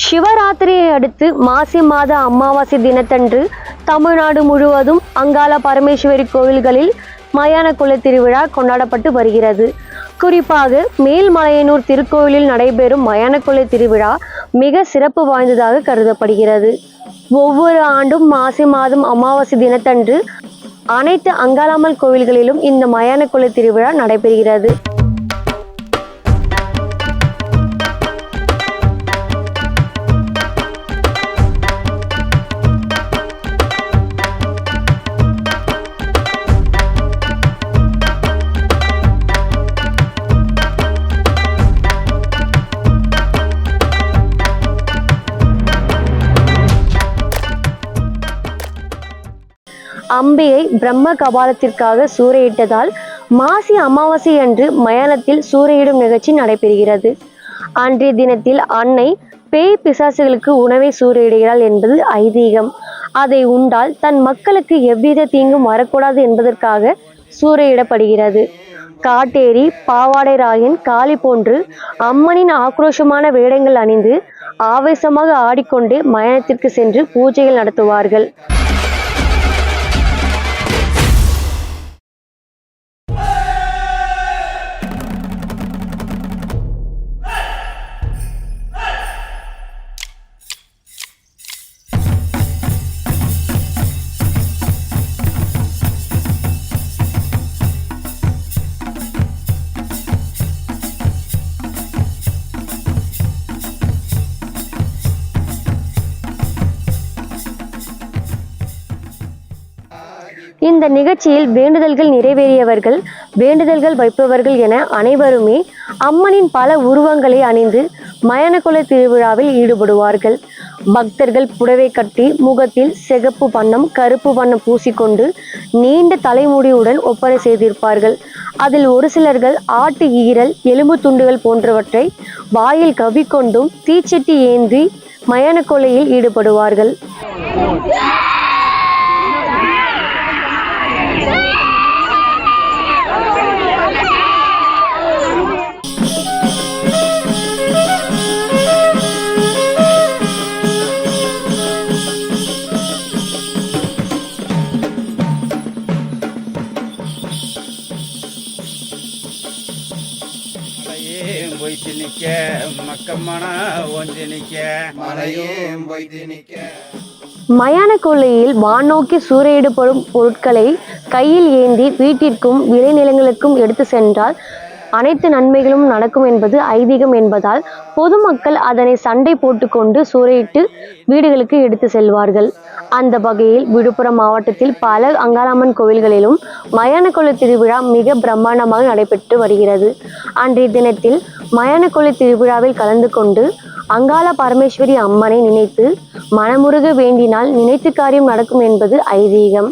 சிவராத்திரியை அடுத்து மாசி மாத அமாவாசை தினத்தன்று தமிழ்நாடு முழுவதும் அங்காள பரமேஸ்வரி கோவில்களில் மயான கொள்ளை திருவிழா கொண்டாடப்பட்டு வருகிறது. குறிப்பாக மேல்மலையனூர் திருக்கோவிலில் நடைபெறும் மயான கொள்ளை திருவிழா மிக சிறப்பு வாய்ந்ததாக கருதப்படுகிறது. ஒவ்வொரு ஆண்டும் மாசி மாதம் அமாவாசை தினத்தன்று அனைத்து அங்காளம்மன் கோவில்களிலும் இந்த மயான கொள்ளை திருவிழா நடைபெறுகிறது. அம்பிகை பிரம்ம கபாலத்திற்காக சூறையிட்டதால் மாசி அமாவாசை அன்று மயானத்தில் சூறையிடும் நிகழ்ச்சி நடைபெறுகிறது. அன்றைய தினத்தில் அன்னை பேய் பிசாசுகளுக்கு உணவை சூறையிடுகிறாள் என்பது ஐதீகம். அதை உண்டால் தன் மக்களுக்கு எவ்வித தீங்கும் வரக்கூடாது என்பதற்காக சூறையிடப்படுகிறது. காட்டேரி, பாவாடை ராயன், காளி போன்று அம்மனின் ஆக்ரோஷமான வேடங்கள் அணிந்து ஆவேசமாக ஆடிக்கொண்டு மயானத்திற்கு சென்று பூஜைகள் நடத்துவார்கள். இந்த நிகழ்ச்சியில் வேண்டுதல்கள் நிறைவேறியவர்கள், வேண்டுதல்கள் வைப்பவர்கள் என அனைவருமே அம்மனின் பல உருவங்களை அணிந்து மயான கொள்ளை திருவிழாவில் ஈடுபடுவார்கள். பக்தர்கள் புடவை கட்டி முகத்தில் சிகப்பு வண்ணம், கருப்பு வண்ணம் பூசிக்கொண்டு நீண்ட தலைமுடியுடன் ஒப்பனை செய்திருப்பார்கள். அதில் ஒரு சிலர்கள் ஆட்டு ஈரல், எலும்பு துண்டுகள் போன்றவற்றை வாயில் கவ்விக்கொண்டும் தீச்சட்டி ஏந்தி மயான கொள்ளையில் ஈடுபடுவார்கள். மயான கொள்ளையில் வானோக்கி சூறையிடப்படும் பொருட்களை கையில் ஏந்தி வீட்டிற்கும் விளைநிலங்களுக்கும் எடுத்து சென்றால் அனைத்து நன்மைகளும் நடக்கும் என்பது ஐதீகம் என்பதால் பொதுமக்கள் அதனை சண்டை போட்டுக்கொண்டு சூறையிட்டு வீடுகளுக்கு எடுத்து செல்வார்கள். அந்த வகையில் விழுப்புரம் மாவட்டத்தில் பல அங்காளம்மன் கோவில்களிலும் மயான கொள்ளை திருவிழா மிக பிரம்மாண்டமாக நடைபெற்று வருகிறது. அன்றைய தினத்தில் மயான கொள்ளை திருவிழாவில் கலந்து கொண்டு அங்காள பரமேஸ்வரி அம்மனை நினைத்து மனமுருக வேண்டினால் நினைத்து காரியம் நடக்கும் என்பது ஐதீகம்.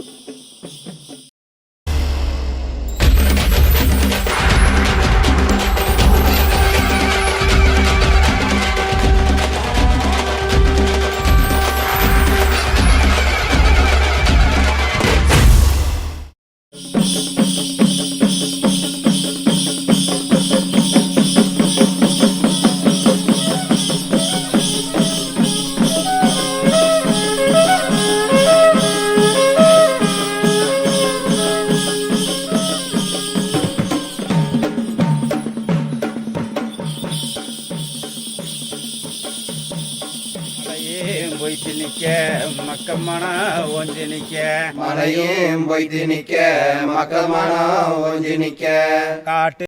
மக்கமான ஒஞ்சி நிக்க மலையும் பொய்த்து நிக்க மக்கமான ஒஞ்சி நிக்க காட்டு